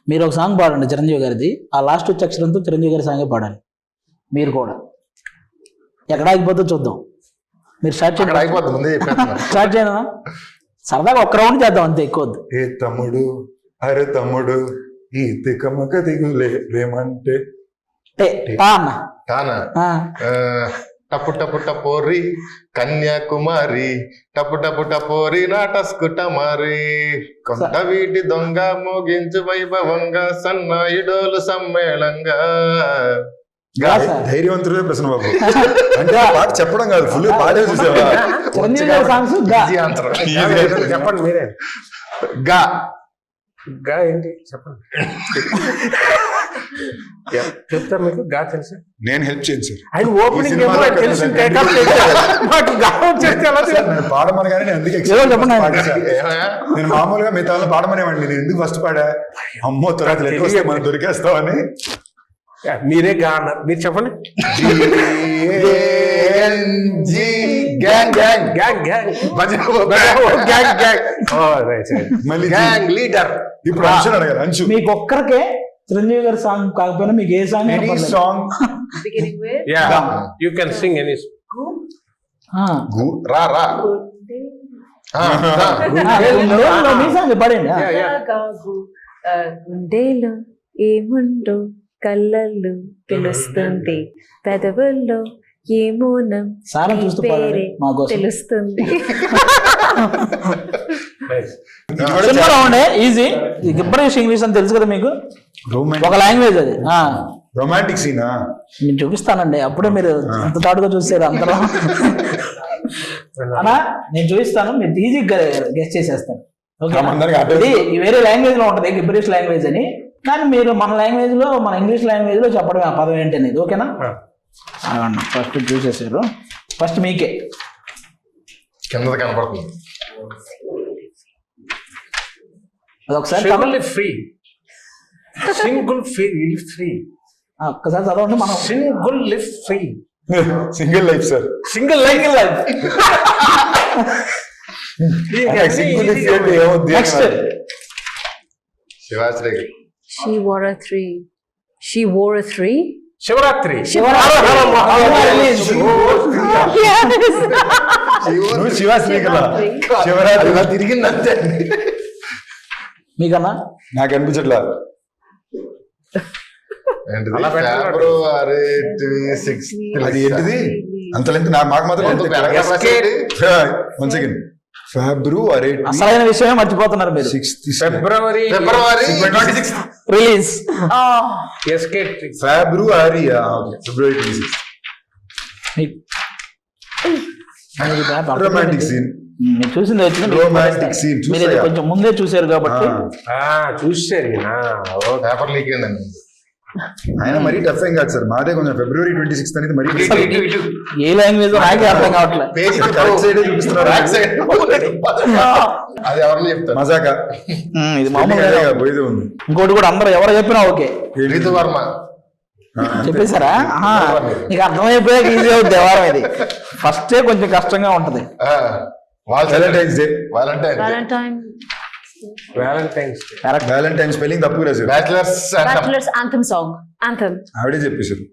మీరు ఒక సాంగ్ పాడండి చిరంజీవి గారిది, ఆ లాస్ట్ వచ్చే అక్షరంతో చిరంజీవి గారి సాంగే పాడాలి. మీరు కూడా ఎక్కడ ఆగిపోతే చూద్దాం. మీరు స్టార్ట్ చేయండి. స్టార్ట్ చేయనా? సరదాగా ఒక్క రౌండ్ చేద్దాం అంతే, ఎక్కువ వద్దు. ఏ తమ్ముడు అరే తమ్ముడు ఈ తికమక దిగులే ప్రేమంటే టపు టపు టపోరి కన్యాకుమారి టపు టపు టపోరి నాటస్కుటమారి కొంత వీటి దొంగ మోగించు వైభవంగా సన్నాయిడోలు సమ్మేళంగా. ధైర్యవంతుడే ప్రశ్న బాబు. అంటే పాట చెప్పడం కాదు, ఫుల్ పాడే చూసావా? చెప్పండి మీరే. గా గా ఏంటి చెప్పండి. చెప్తా మీకు గా తెలుసు. నేను హెల్ప్ చేయను సార్. ఆయన ఓపెనింగ్ తెలిసి పాడమనగానే నేను ఎందుకు నేను మామూలుగా మిగతా వాళ్ళు పాడమనేవాడిని, నేను ఎందుకు ఫస్ట్ పాడా? అమ్మో తర్వాత మనం దొరికేస్తామని. మీరే గా అన్నారు, మీరు చెప్పండి. లీడర్. ఇప్పుడు అంశు అడగారు. అంశు మీకు ఒక్కరికే చిరంజీవి గారి సాంగ్ కాకపోయినా మీకు ఏ song any song you can sing any. రా రా మీ సాంగ్ పాడండి. గుండెలో ఏముండో కళ్ళల్లో తెలుస్తుంది, పెదవుల్లో ఏమోనం పేరే తెలుస్తుంది. ఈజీ. గిబ్బరిష్ ఇంగ్లీష్ అని తెలుసు కదా మీకు, ఒక లాంగ్వేజ్ అది. రొమాంటిక్ సీనా నేను చూపిస్తానండి, అప్పుడే మీరు అంత తాడుగా చూసారు అందరూ. అన్నా నేను చూపిస్తాను, మీరు ఈజీగా గెస్ట్ చేసేస్తాను. ఇది వేరే లాంగ్వేజ్ లో ఉంటది గిబ్బరిష్ లాంగ్వేజ్ అని, కానీ మీరు మన లాంగ్వేజ్ లో, మన ఇంగ్లీష్ లాంగ్వేజ్ లో చెప్పడం ఆ పదం ఏంటి అనేది. ఓకేనా? ఫస్ట్ చూసేసారు, ఫస్ట్ మీకే కింద కనపడుతుంది. అదొకసారి ఫ్రీ సింగిల్ ఫ్రీ ఒక్కసారి చదవండి. మనం single lift free single life sir. Single life next Shivashri. She wore a three. She wore a three. Shivaratri. Shivashri కదా, శివరాత్రి తిరిగిందంతే. మీకన్నా నాకు అనిపించట్లా. ఫిబ్రవరి 6 అది ఏంటిది అంత లెంత్? మాకు మాత్రం వన్ సెకండ్. ఫిబ్రవరి అసలైన విషయమే మర్చిపోతున్నారు మీరు. ఫిబ్రవరి రిలీజ్ ఫిబ్రవరి 26. రొమాంటిక్ సీన్ చూసింది వచ్చింది. రొమాంటిక్ సీన్ మీరు కొంచెం ముందే చూసారు కాబట్టి చూసారు. పేపర్ లీక్ అయిందండి. ఆయన మరీ టఫ్ ఏం కాదు సార్, మాదే కొంచెం ఫిబ్రవరి 26 అనేది మరీ ఏ లాంగ్వేజ్ నాకే అర్థం కావట్లేదు. చూపిస్తున్నారు. అది ఎవరిని చెప్తారు మజాకా, ఇది మామూలుగా పోయేది ఉంది. ఇంకోటి కూడా అందరూ ఎవరు చెప్పినా ఓకే. రితు వర్మ చెప్పేశారా? నీకు అర్థమైపోయాక ఈజీ అవుతుంది వ్యవహారం. ఇది ఫస్టే కొంచెం కష్టంగా ఉంటది. Valentine's day. Valentine స్పెల్లింగ్ తప్పు రాశారు. Bachelors anthem song. Anthem. ఆవిడే చెప్పేశారు.